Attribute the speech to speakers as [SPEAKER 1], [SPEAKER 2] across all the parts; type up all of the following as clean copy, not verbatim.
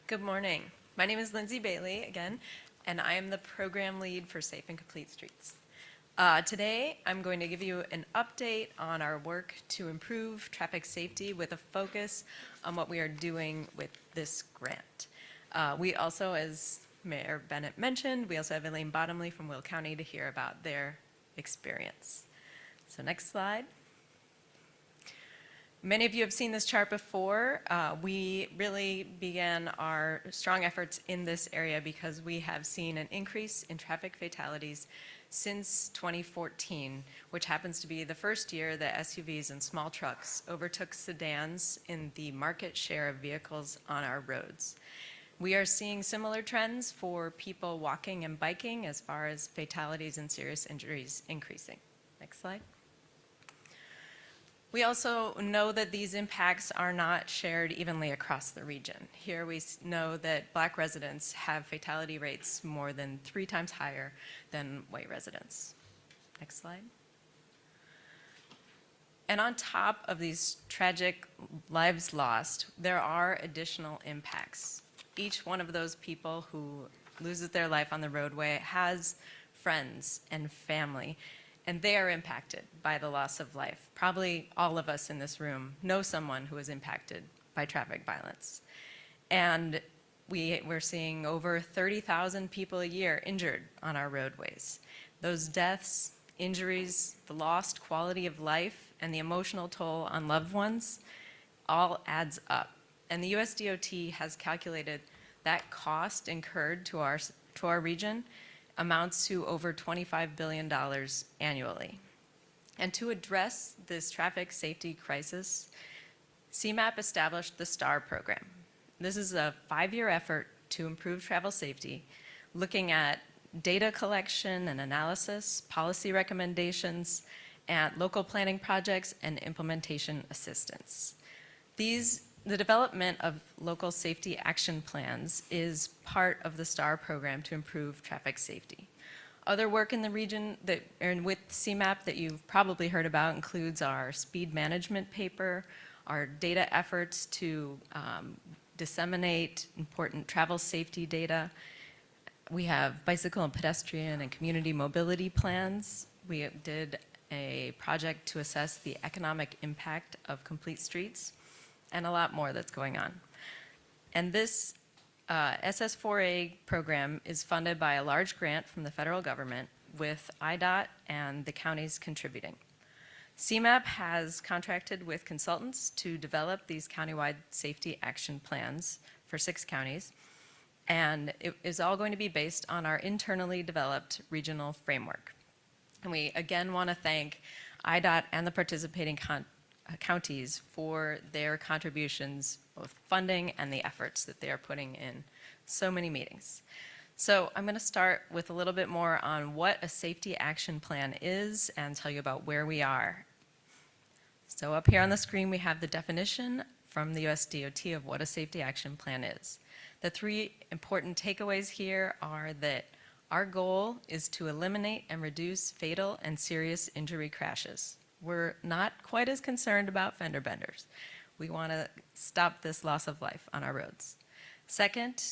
[SPEAKER 1] Good morning. My name is Lindsay Bailey again, and I am the program lead for Safe and Complete Streets. Today, I'm going to give you an update on our work to improve traffic safety with a focus on what we are doing with this grant. We also, as Mayor Bennett mentioned, we also have Elaine Bottomley from Will County to hear about their experience. So next slide. Many of you have seen this chart before. We really began our strong efforts in this area because we have seen an increase in traffic fatalities since 2014, which happens to be the first year that SUVs and small trucks overtook sedans in the market share of vehicles on our roads. We are seeing similar trends for people walking and biking as far as fatalities and serious injuries increasing. Next slide. We also know that these impacts are not shared evenly across the region. Here we know that Black residents have fatality rates more than 3 times higher than white residents. Next slide. And on top of these tragic lives lost, there are additional impacts. Each one of those people who loses their life on the roadway has friends and family, and they are impacted by the loss of life. Probably all of us in this room know someone who is impacted by traffic violence. And we're seeing over 30,000 people a year injured on our roadways. Those deaths, injuries, the lost quality of life, and the emotional toll on loved ones all adds up. And the US DOT has calculated that cost incurred to our region amounts to over $25 billion annually. And to address this traffic safety crisis, CMAP established the STAR program. This is a 5-year effort to improve travel safety, looking at data collection and analysis, policy recommendations, and local planning projects and implementation assistance. The development of local safety action plans is part of the STAR program to improve traffic safety. Other work in the region with CMAP that you've probably heard about includes our speed management paper, our data efforts to disseminate important travel safety data. We have bicycle and pedestrian and community mobility plans. We did a project to assess the economic impact of complete streets, and a lot more that's going on. And this SS4A program is funded by a large grant from the federal government with IDOT and the counties contributing. CMAP has contracted with consultants to develop these countywide safety action plans for 6 counties, and it is all going to be based on our internally developed regional framework. And we again want to thank IDOT and the participating counties for their contributions, both funding and the efforts that they are putting in so many meetings. So I'm going to start with a little bit more on what a safety action plan is and tell you about where we are. So up here on the screen we have the definition from the US DOT of what a safety action plan is. The 3 important takeaways here are that our goal is to eliminate and reduce fatal and serious injury crashes. We're not quite as concerned about fender benders. We want to stop this loss of life on our roads. Second,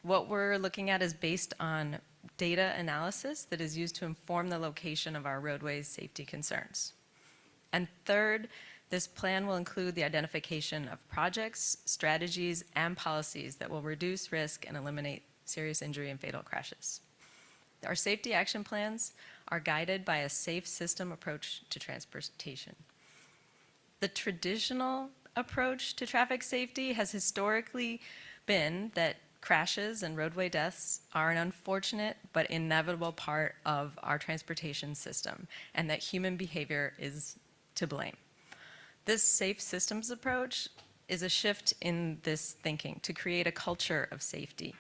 [SPEAKER 1] what we're looking at is based on data analysis that is used to inform the location of our roadways safety concerns. And third, this plan will include the identification of projects, strategies, and policies that will reduce risk and eliminate serious injury and fatal crashes. Our safety action plans are guided by a safe system approach to transportation. The traditional approach to traffic safety has historically been that crashes and roadway deaths are an unfortunate but inevitable part of our transportation system, and that human behavior is to blame. This safe systems approach is a shift in this thinking to create a culture of safety,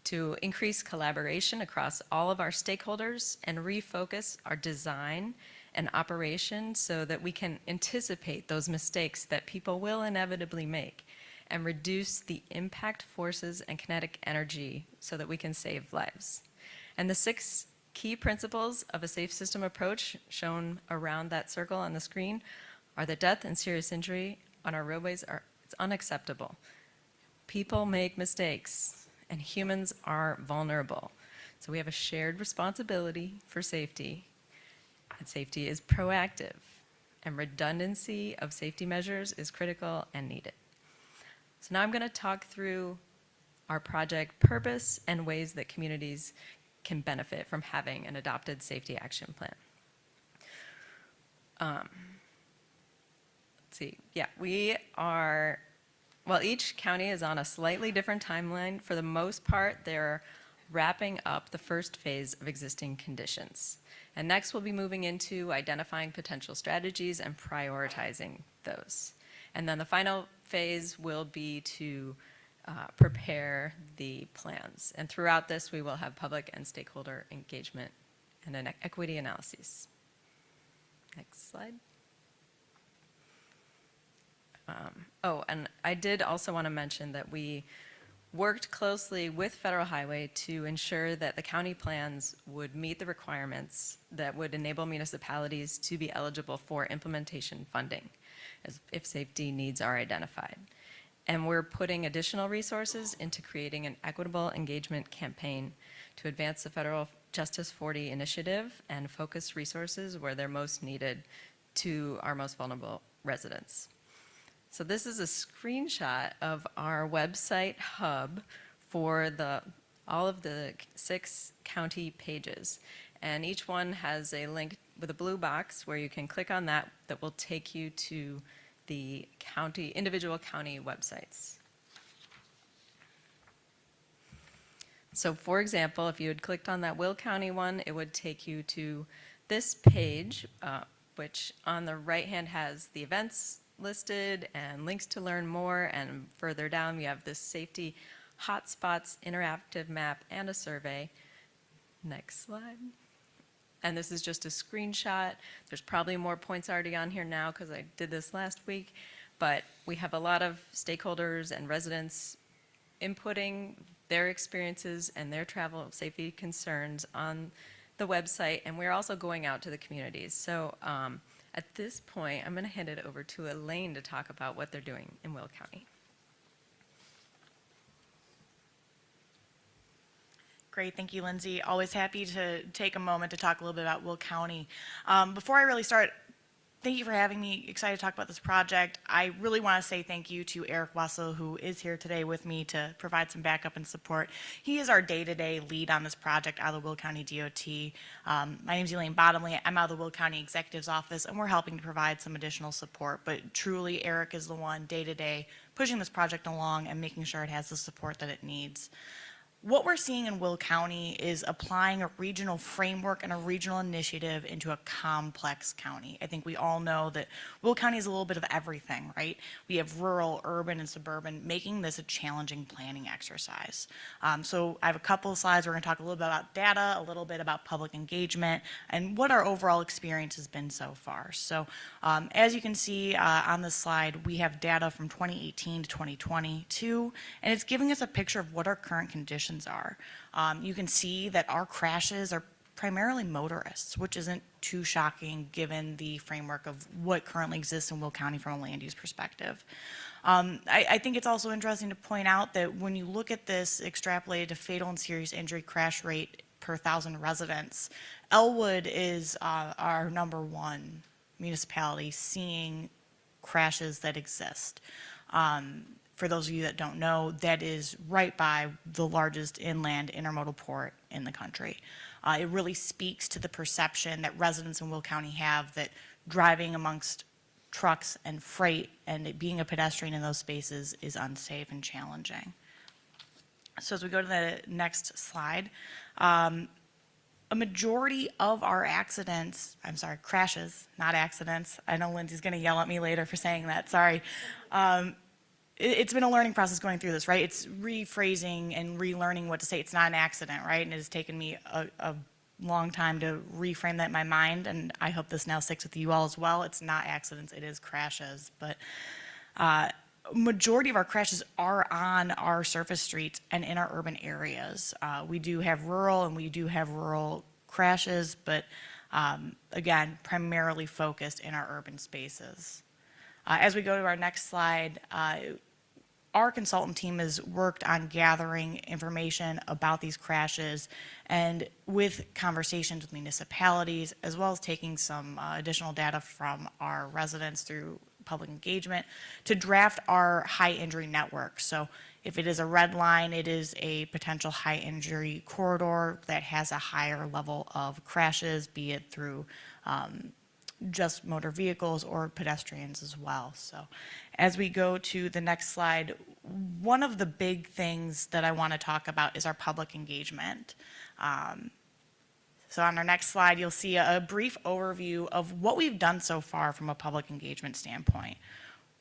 [SPEAKER 1] to increase collaboration across all of our stakeholders and refocus our design and operation so that we can anticipate those mistakes that people will inevitably make and reduce the impact forces and kinetic energy so that we can save lives. And the 6 key principles of a safe system approach shown around that circle on the screen are that death and serious injury on our roadways it's unacceptable. People make mistakes, and humans are vulnerable. So we have a shared responsibility for safety, and safety is proactive, and redundancy of safety measures is critical and needed. So now I'm going to talk through our project purpose and ways that communities can benefit from having an adopted safety action plan. Let's see, yeah, well, each county is on a slightly different timeline. For the most part, they're wrapping up the first phase of existing conditions. And next, we'll be moving into identifying potential strategies and prioritizing those. And then the final phase will be to prepare the plans. And throughout this, we will have public and stakeholder engagement and an equity analysis. Next slide. And I did also want to mention that we worked closely with Federal Highway to ensure that the county plans would meet the requirements that would enable municipalities to be eligible for implementation funding if safety needs are identified. And we're putting additional resources into creating an equitable engagement campaign to advance the Federal Justice 40 initiative and focus resources where they're most needed to our most vulnerable residents. So this is a screenshot of our website hub for all of the 6 county pages. And each one has a link with a blue box where you can click on that will take you to the individual county websites. So for example, if you had clicked on that Will County one, it would take you to this page, which on the right hand has the events listed and links to learn more, and further down we have this safety hotspots interactive map and a survey. Next slide. And this is just a screenshot. There's probably more points already on here now because I did this last week, but we have a lot of stakeholders and residents inputting their experiences and their travel safety concerns on the website, and we're also going out to the communities. So at this point, I'm going to hand it over to Elaine to talk about what they're doing in Will County.
[SPEAKER 2] Great, thank you, Lindsay. Always happy to take a moment to talk a little bit about Will County. Before I really start, thank you for having me. Excited to talk about this project. I really want to say thank you to Eric Wessel, who is here today with me to provide some backup and support. He is our day-to-day lead on this project out of the Will County DOT. My name is Elaine Bottomley. I'm out of the Will County Executive's Office, and we're helping to provide some additional support. But truly, Eric is the one day-to-day pushing this project along and making sure it has the support that it needs. What we're seeing in Will County is applying a regional framework and a regional initiative into a complex county. I think we all know that Will County is a little bit of everything, right? We have rural, urban, and suburban, making this a challenging planning exercise. So I have a couple of slides. We're going to talk a little bit about data, a little bit about public engagement, and what our overall experience has been so far. So as you can see on this slide, we have data from 2018 to 2022, and it's giving us a picture of what our current conditions are. You can see that our crashes are primarily motorists, which isn't too shocking given the framework of what currently exists in Will County from a land use perspective. I think it's also interesting to point out that when you look at this extrapolated to fatal and serious injury crash rate per 1,000 residents, Elwood is our #1 municipality seeing crashes that exist. For those of you that don't know, that is right by the largest inland intermodal port in the country. It really speaks to the perception that residents in Will County have that driving amongst trucks and freight and being a pedestrian in those spaces is unsafe and challenging. So as we go to the next slide, a majority of our crashes, not accidents. I know Lindsay's going to yell at me later for saying that, sorry. It's been a learning process going through this, right? It's rephrasing and relearning what to say. It's not an accident, right? And it has taken me a long time to reframe that in my mind, and I hope this now sticks with you all as well. It's not accidents, it is crashes. But majority of our crashes are on our surface streets and in our urban areas. We do have rural crashes, but again, primarily focused in our urban spaces. As we go to our next slide, our consultant team has worked on gathering information about these crashes and with conversations with municipalities, as well as taking some additional data from our residents through public engagement to draft our high injury network. So if it is a red line, it is a potential high injury corridor that has a higher level of crashes, be it through just motor vehicles or pedestrians as well. So as we go to the next slide, one of the big things that I want to talk about is our public engagement. So on our next slide, you'll see a brief overview of what we've done so far from a public engagement standpoint.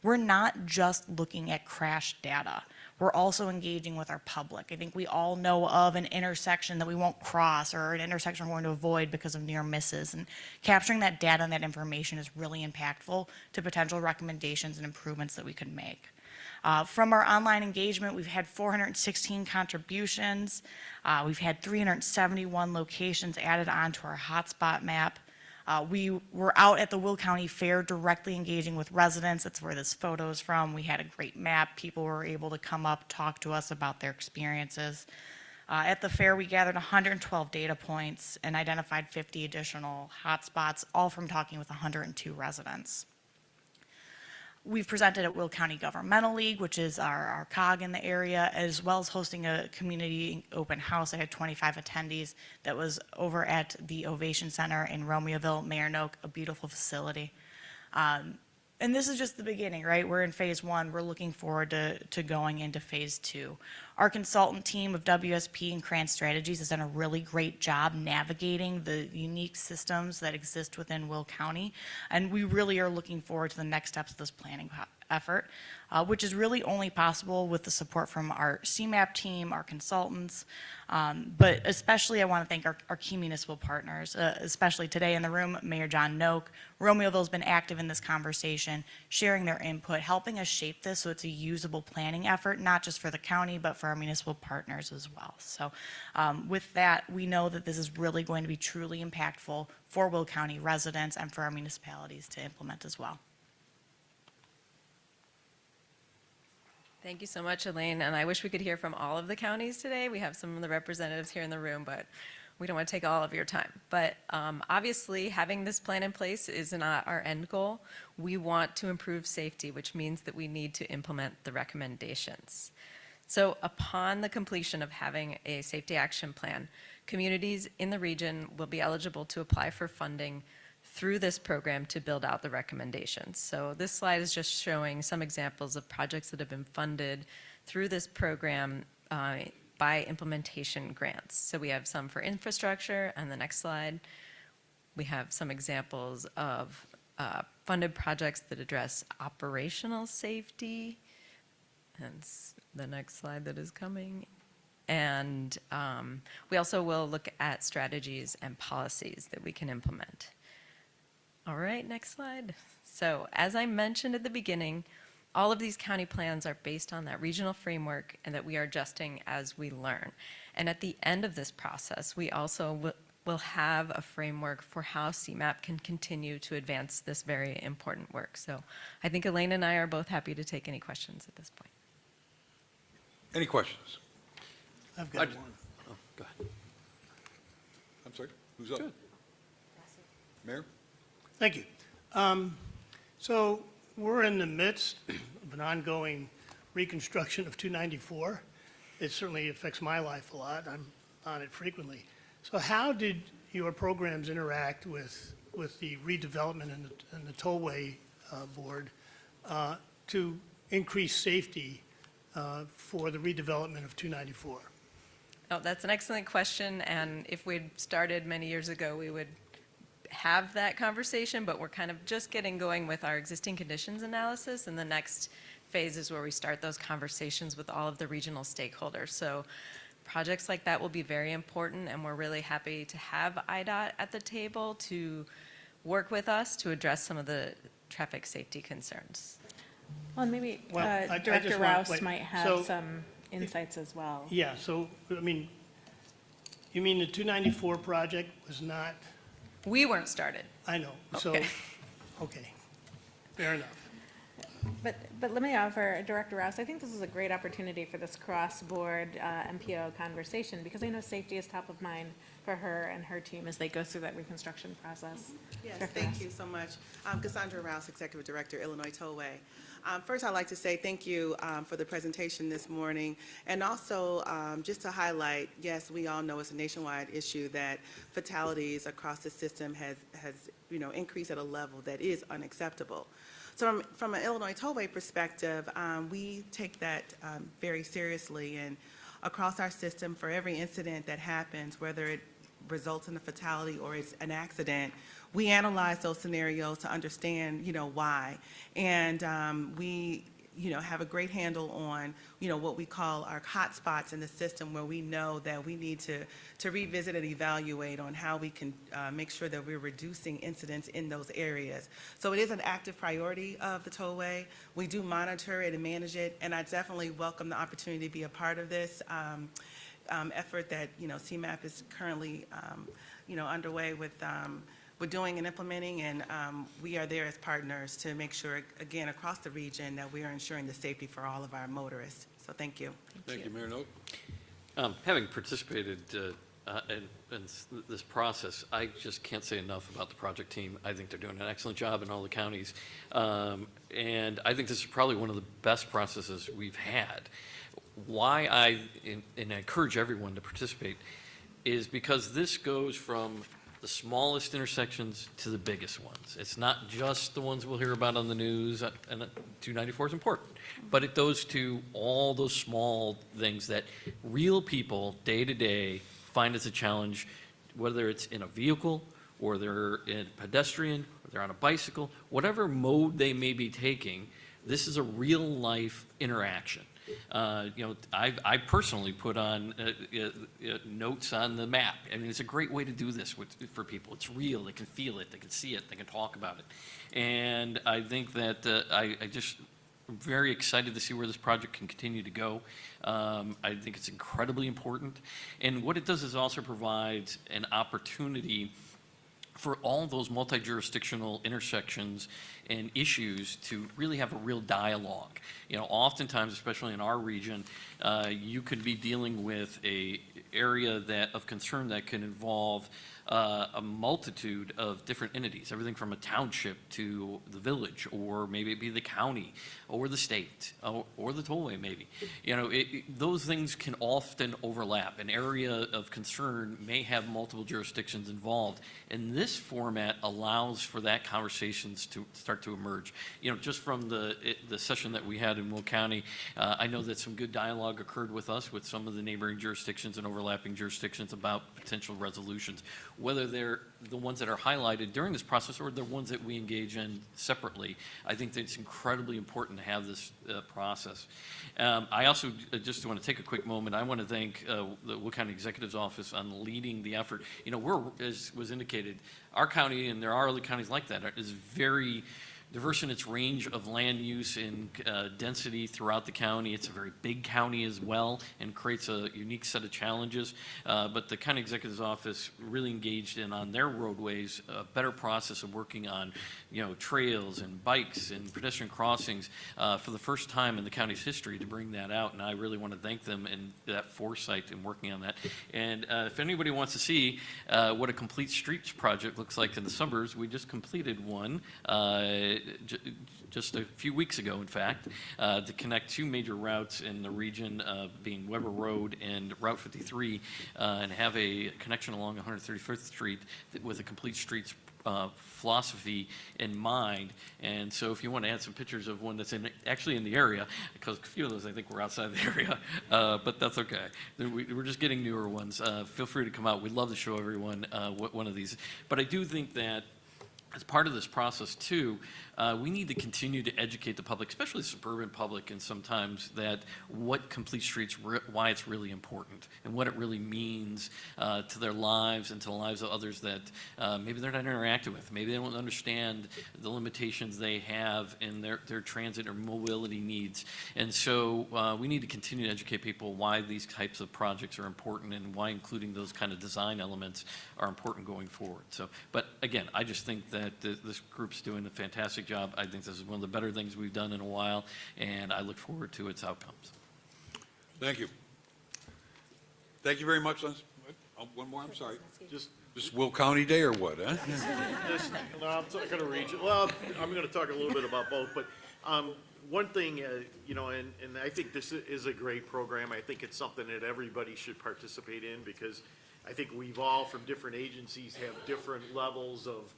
[SPEAKER 2] We're not just looking at crash data. We're also engaging with our public. I think we all know of an intersection that we won't cross or an intersection we're going to avoid because of near misses. And capturing that data and that information is really impactful to potential recommendations and improvements that we could make. From our online engagement, we've had 416 contributions. We've had 371 locations added onto our hotspot map. We were out at the Will County Fair directly engaging with residents. That's where this photo is from. We had a great map. People were able to come up, talk to us about their experiences. At the fair, we gathered 112 data points and identified 50 additional hotspots, all from talking with 102 residents. We've presented at Will County Governmental League, which is our COG in the area, as well as hosting a community open house. I had 25 attendees that was over at the Ovation Center in Romeoville, Mayornoke, a beautiful facility. And this is just the beginning, right? We're in phase one. We're looking forward to going into phase two. Our consultant team of WSP and Cran Strategies has done a really great job navigating the unique systems that exist within Will County. And we really are looking forward to the next steps of this planning effort, which is really only possible with the support from our CMAP team, our consultants, but especially I want to thank our key municipal partners, especially today in the room, Mayor John Noak. Romeoville's been active in this conversation, sharing their input, helping us shape this so it's a usable planning effort, not just for the county, but for our municipal partners as well. So with that, we know that this is really going to be truly impactful for Will County residents and for our municipalities to implement as well.
[SPEAKER 1] Thank you so much, Elaine, and I wish we could hear from all of the counties today. We have some of the representatives here in the room, but we don't want to take all of your time. But obviously, having this plan in place is not our end goal. We want to improve safety, which means that we need to implement the recommendations. So upon the completion of having a safety action plan, communities in the region will be eligible to apply for funding through this program to build out the recommendations. So this slide is just showing some examples of projects that have been funded through this program by implementation grants. So we have some for infrastructure, and the next slide, we have some examples of funded projects that address operational safety, and the next slide that is coming. And we also will look at strategies and policies that we can implement. All right, next slide. So as I mentioned at the beginning, all of these county plans are based on that regional framework and that we are adjusting as we learn. And at the end of this process, we also will have a framework for how CMAP can continue to advance this very important work. So I think Elaine and I are both happy to take any questions at this point.
[SPEAKER 3] Any questions?
[SPEAKER 4] I've got one.
[SPEAKER 3] Oh, go ahead. I'm sorry, who's up? Good. Mayor?
[SPEAKER 4] Thank you. So we're in the midst of an ongoing reconstruction of 294. It certainly affects my life a lot. I'm on it frequently. So how did your programs interact with the redevelopment and the tollway board to increase safety for the redevelopment of 294?
[SPEAKER 1] Oh, that's an excellent question, and if we'd started many years ago, we would have that conversation, but we're kind of just getting going with our existing conditions analysis, and the next phase is where we start those conversations with all of the regional stakeholders. So projects like that will be very important, and we're really happy to have IDOT at the table to work with us to address some of the traffic safety concerns.
[SPEAKER 5] Well, and maybe
[SPEAKER 4] Well, I
[SPEAKER 5] Director
[SPEAKER 4] just want-
[SPEAKER 5] Rouse
[SPEAKER 4] wait,
[SPEAKER 5] might have
[SPEAKER 4] so-
[SPEAKER 5] some insights as well.
[SPEAKER 4] Yeah, so, I mean, you mean the 294 project was not,
[SPEAKER 1] We weren't started.
[SPEAKER 4] I know, so,
[SPEAKER 1] Okay.
[SPEAKER 4] okay, fair enough.
[SPEAKER 5] But let me offer, Director Rouse, I think this is a great opportunity for this cross-board MPO conversation, because I know safety is top of mind for her and her team as they go through that reconstruction process.
[SPEAKER 6] Yes,
[SPEAKER 5] Director
[SPEAKER 6] thank
[SPEAKER 5] Rouse.
[SPEAKER 6] you so much. Cassandra Rouse, Executive Director, Illinois Tollway. First, I'd like to say thank you for the presentation this morning, and also just to highlight, yes, we all know it's a nationwide issue that fatalities across the system has increased at a level that is unacceptable. So from an Illinois Tollway perspective, we take that very seriously, and across our system, for every incident that happens, whether it results in a fatality or it's an accident, we analyze those scenarios to understand, why. And we, have a great handle on, what we call our hot spots in the system, where we know that we need to revisit and evaluate on how we can make sure that we're reducing incidents in those areas. So it is an active priority of the Tollway. We do monitor it and manage it, and I definitely welcome the opportunity to be a part of this effort that, CMAP is currently, underway with doing and implementing, and we are there as partners to make sure, again, across the region, that we are ensuring the safety for all of our motorists. So thank you.
[SPEAKER 3] Thank you, Mayor Note.
[SPEAKER 7] Having participated in this process, I just can't say enough about the project team. I think they're doing an excellent job in all the counties, and I think this is probably one of the best processes we've had. Why I encourage everyone to participate is because this goes from the smallest intersections to the biggest ones. It's not just the ones we'll hear about on the news, and 294 is important, but it goes to all those small things that real people, day to day, find as a challenge, whether it's in a vehicle, or they're in pedestrian, or they're on a bicycle, whatever mode they may be taking, this is a real life interaction. I personally put on notes on the map. I mean, it's a great way to do this for people. It's real. They can feel it. They can see it. They can talk about it. And I think that I just am very excited to see where this project can continue to go. I think it's incredibly important. And what it does is also provides an opportunity for all those multi-jurisdictional intersections and issues to really have a real dialogue. Oftentimes, especially in our region, you could be dealing with a area of concern that can involve a multitude of different entities, everything from a township to the village, or maybe it be the county, or the state, or the tollway maybe. Those things can often overlap. An area of concern may have multiple jurisdictions involved, and this format allows for that conversations to start to emerge. Just from the session that we had in Will County, I know that some good dialogue occurred with us, with some of the neighboring jurisdictions and overlapping jurisdictions about potential resolutions, whether they're the ones that are highlighted during this process or the ones that we engage in separately. I think that it's incredibly important to have this process. I also just want to take a quick moment. I want to thank the Will County Executive's Office on leading the effort. We're, as was indicated, our county, and there are other counties like that, is very diverse in its range of land use and density throughout the county. It's a very big county as well, and creates a unique set of challenges. But the County Executive's Office really engaged in, on their roadways, a better process of working on, trails and bikes and pedestrian crossings for the first time in the county's history to bring that out. And I really want to thank them in that foresight in working on that. And if anybody wants to see what a complete streets project looks like in the suburbs, we just completed one just a few weeks ago, in fact, to connect two major routes in the region, being Weber Road and Route 53, and have a connection along 135th Street with a complete streets philosophy in mind. And so if you want to add some pictures of one that's actually in the area, because a few of those I think were outside the area, but that's okay. We're just getting newer ones. Feel free to come out. We'd love to show everyone one of these. But I do think that as part of this process too, we need to continue to educate the public, especially the suburban public, and sometimes that what complete streets, why it's really important, and what it really means to their lives and to the lives of others that maybe they're not interacting with. Maybe they don't understand the limitations they have in their transit or mobility needs. And so we need to continue to educate people why these types of projects are important, and why including those kind of design elements are important going forward. So, but again, I just think that this group's doing a fantastic job. I think this is one of the better things we've done in a while, and I look forward to its outcomes.
[SPEAKER 3] Thank you. Thank you very much. One more, I'm sorry. Just Will County Day or what, huh?
[SPEAKER 8] No, I'm not gonna read you, well, I'm gonna talk a little bit about both, but, one thing, you know, and I think this is a great program. I think it's something that everybody should participate in, because I think we've all, from different agencies, have different levels of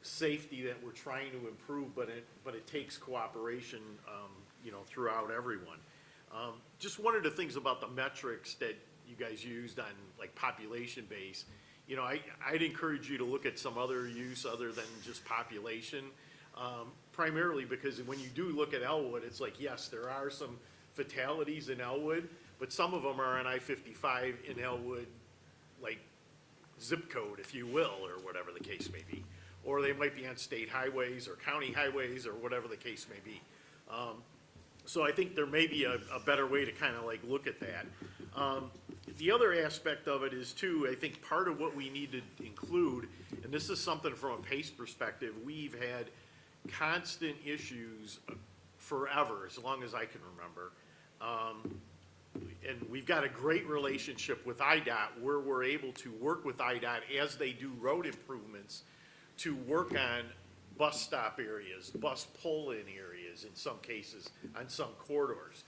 [SPEAKER 8] safety that we're trying to improve, but it takes cooperation, you know, throughout everyone. Just one of the things about the metrics that you guys used on, like, population base, you know, I'd encourage you to look at some other use other than just population, primarily because when you do look at Elwood, it's like, yes, there are some fatalities in Elwood, but some of them are on I-55 in Elwood, like, zip code, if you will, or whatever the case may be. Or they might be on state highways or county highways or whatever the case may be. So I think there may be a better way to kind of like look at that. The other aspect of it is too, I think part of what we need to include, and this is something from a PACE perspective, we've had constant issues forever, as long as I can remember. And we've got a great relationship with IDOT where we're able to work with IDOT as they do road improvements to work on bus stop areas, bus pull-in areas in some cases, on some corridors.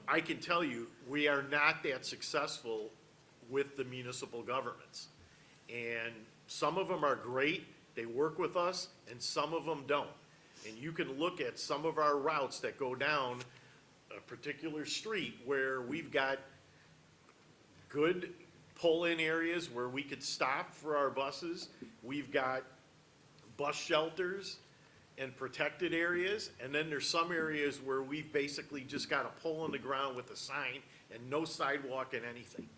[SPEAKER 8] I can tell you, we are not that successful with the municipal governments. And some of them are great, they work with us, and some of them don't. And you can look at some of our routes that go down a particular street where we've got good pull-in areas where we could stop for our buses. We've got bus shelters and protected areas, and then there's some areas where we've basically just got a pole in the ground with a sign and no sidewalk and anything.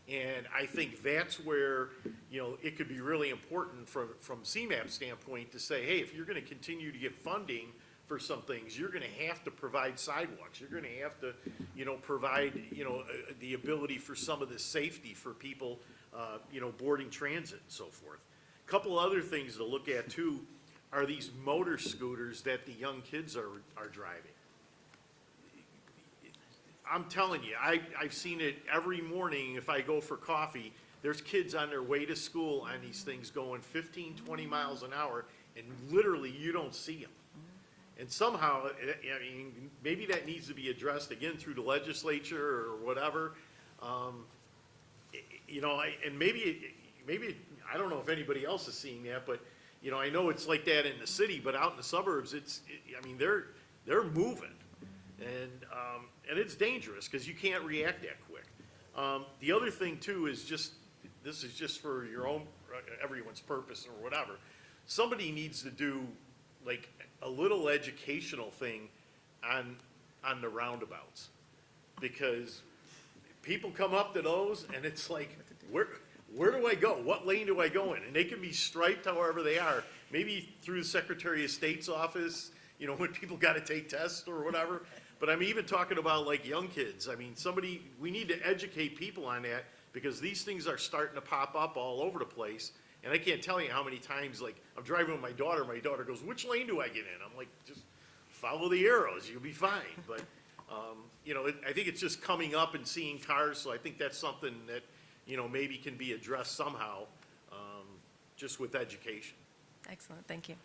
[SPEAKER 8] And I think that's where, you know, it could be really important from CMAP standpoint to say, hey, if you're gonna continue to get funding for some things, you're gonna have to provide sidewalks. You're gonna have to, you know, provide, you know, the ability for some of the safety for people, you know, boarding transit and so forth. Couple other things to look at too are these motor scooters that the young kids are driving. I'm telling you, I've seen it every morning if I go for coffee. There's kids on their way to school on these things going 15, 20 miles an hour, and literally you don't see them. And somehow, I mean, maybe that needs to be addressed again through the legislature or whatever. You know, and maybe, I don't know if anybody else is seeing that, but, you know, I know it's like that in the city, but out in the suburbs, I mean, they're moving. And it's dangerous because you can't react that quick. The other thing too is just, this is just for your own, everyone's purpose or whatever. Somebody needs to do like a little educational thing on the roundabouts. Because people come up to those and it's like, where do I go? What lane do I go in? And they can be striped however they are. Maybe through the Secretary of State's office, you know, when people got to take tests or whatever. But I'm even talking about like young kids. I mean, we need to educate people on that because these things are starting to pop up all over the place. And I can't tell you how many times, like, I'm driving with my daughter goes, which lane do I get in? I'm like, just follow the arrows, you'll be fine. But, you know, I think it's just coming up and seeing cars, so I think that's something that, you know, maybe can be addressed somehow, just with education.
[SPEAKER 1] Excellent, thank you.